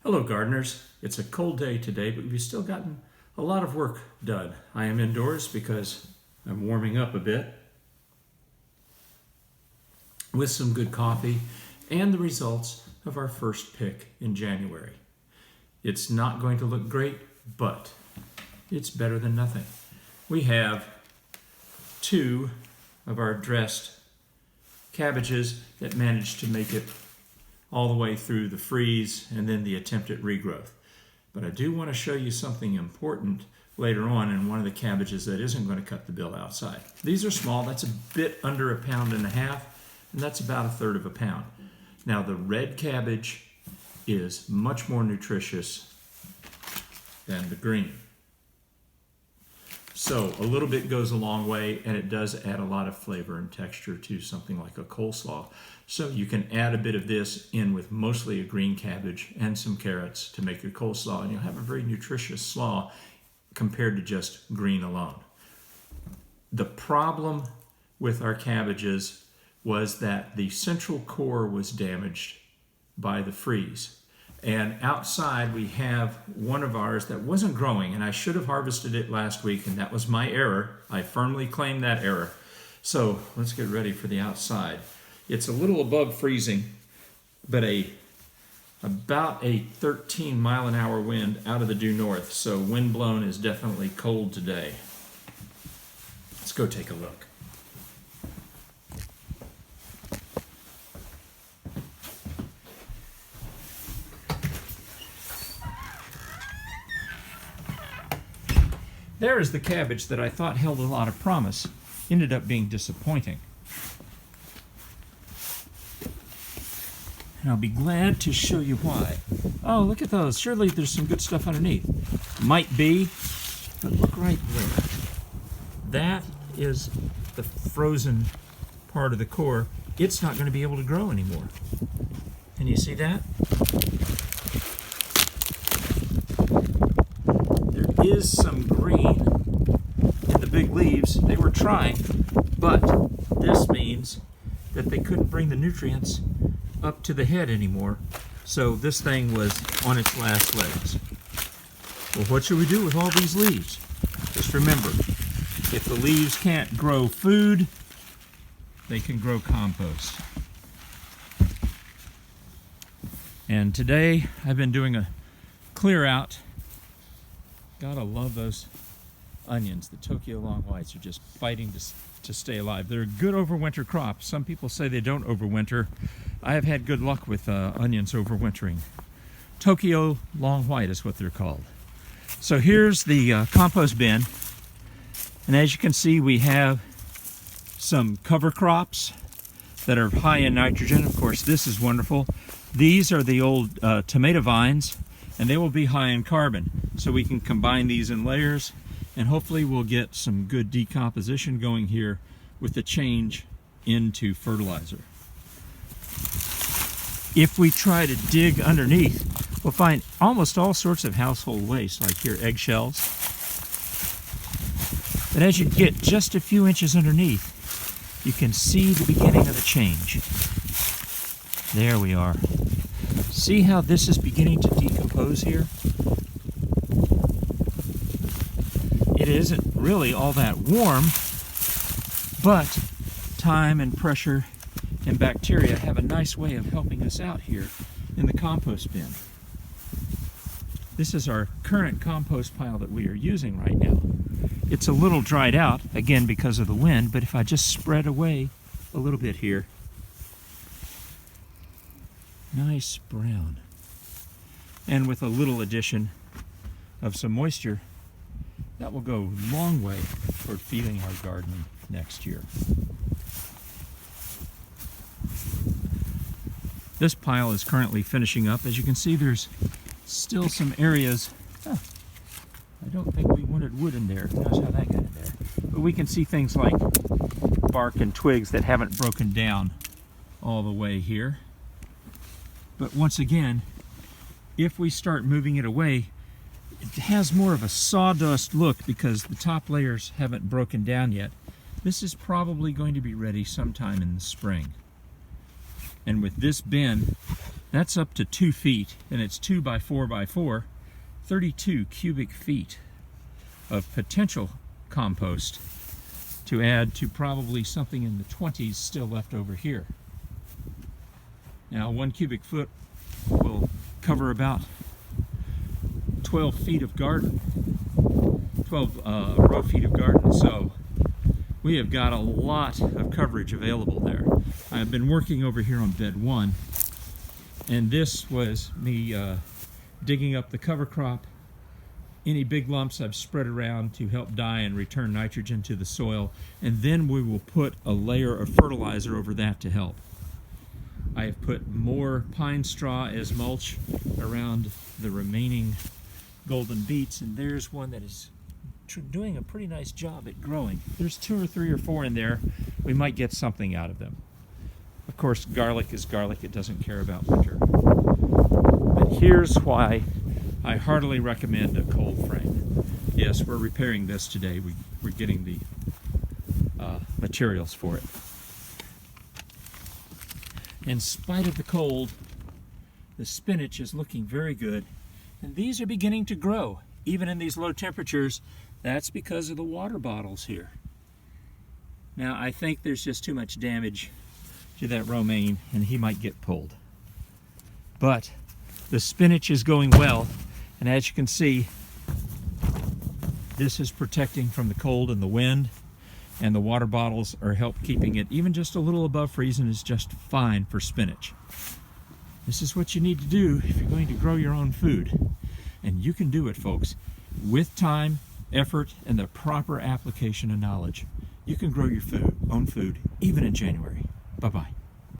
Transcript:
Hello gardeners, it's a cold day today, but we've still gotten a lot of work done. I am indoors because I'm warming up a bit with some good coffee and the results of our first pick in January. It's not going to look great, but it's better than nothing. We have 2 of our dressed cabbages that managed to make it all the way through the freeze and then the attempted regrowth. But I do want to show you something important later on in one of the cabbages that isn't going to cut the bill outside. These are small, that's a bit under 1.5 pounds, and that's about 1/3 of a pound. Now the red cabbage is much more nutritious than the green. So a little bit goes a long way, and it does add a lot of flavor and texture to something like a coleslaw. So you can add a bit of this in with mostly a green cabbage and some carrots to make your coleslaw, and you'll have a very nutritious slaw compared to just green alone. The problem with our cabbages was that the central core was damaged by the freeze. And outside we have one of ours that wasn't growing, and I should have harvested it last week, and that was my error. I firmly claim that error. So let's get ready for the outside. It's a little above freezing, but about a 13-mile-an-hour wind out of the due north. So wind blown is definitely cold today. Let's go take a look. There is the cabbage that I thought held a lot of promise. Ended up being disappointing. And I'll be glad to show you why. Oh, look at those. Surely there's some good stuff underneath. Might be, but look right there. That is the frozen part of the core. It's not going to be able to grow anymore. Can you see that? There is some green in the big leaves. They were trying, but this means that they couldn't bring the nutrients up to the head anymore. So this thing was on its last legs. Well, what should we do with all these leaves? Just remember, if the leaves can't grow food, they can grow compost. And today I've been doing a clear out. Gotta love those onions. The Tokyo long whites are just fighting to stay alive. They're a good overwinter crop. Some people say they don't overwinter. I have had good luck with onions overwintering. Tokyo long white is what they're called. So here's the compost bin. And as you can see, we have some cover crops that are high in nitrogen. Of course, this is wonderful. These are the old tomato vines, and they will be high in carbon. So we can combine these in layers, and hopefully we'll get some good decomposition going here with the change into fertilizer. If we try to dig underneath, we'll find almost all sorts of household waste, like here, eggshells. But as you get just a few inches underneath, you can see the beginning of the change. There we are. See how this is beginning to decompose here? It isn't really all that warm, but time and pressure and bacteria have a nice way of helping us out here in the compost bin. This is our current compost pile that we are using right now. It's a little dried out, again because of the wind, but if I just spread away a little bit here, nice brown. And with a little addition of some moisture, that will go a long way toward feeding our garden next year. This pile is currently finishing up. As you can see, there's still some areas. I don't think we wanted wood in there. Notice how that got in there. But we can see things like bark and twigs that haven't broken down all the way here. But once again, if we start moving it away, it has more of a sawdust look because the top layers haven't broken down yet. This is probably going to be ready sometime in the spring. And with this bin That's up to 2 feet, and it's 2 by 4 by 4, 32 cubic feet of potential compost to add to probably something in the 20s still left over here. Now 1 cubic foot will cover about 12 feet of garden, 12 row feet of garden, so we have got a lot of coverage available there. I've been working over here on bed 1, and this was me digging up the cover crop. Any big lumps I've spread around to help die and return nitrogen to the soil, and then we will put a layer of fertilizer over that to help. I have put more pine straw as mulch around the remaining golden beets, and there's one that is doing a pretty nice job at growing. There's 2 or 3 or 4 in there. We might get something out of them. Of course, garlic is garlic. It doesn't care about winter. But here's why I heartily recommend a cold frame. Yes, we're repairing this today. We're getting the materials for it. In spite of the cold, the spinach is looking very good, and these are beginning to grow, even in these low temperatures. That's because of the water bottles here. Now, I think there's just too much damage to that romaine, and he might get pulled. But the spinach is going well, and as you can see, this is protecting from the cold and the wind, and the water bottles are help keeping it even just a little above freezing is just fine for spinach. This is what you need to do if you're going to grow your own food. And you can do it, folks, with time, effort, and the proper application of knowledge. You can grow your own food, even in January. Bye-bye.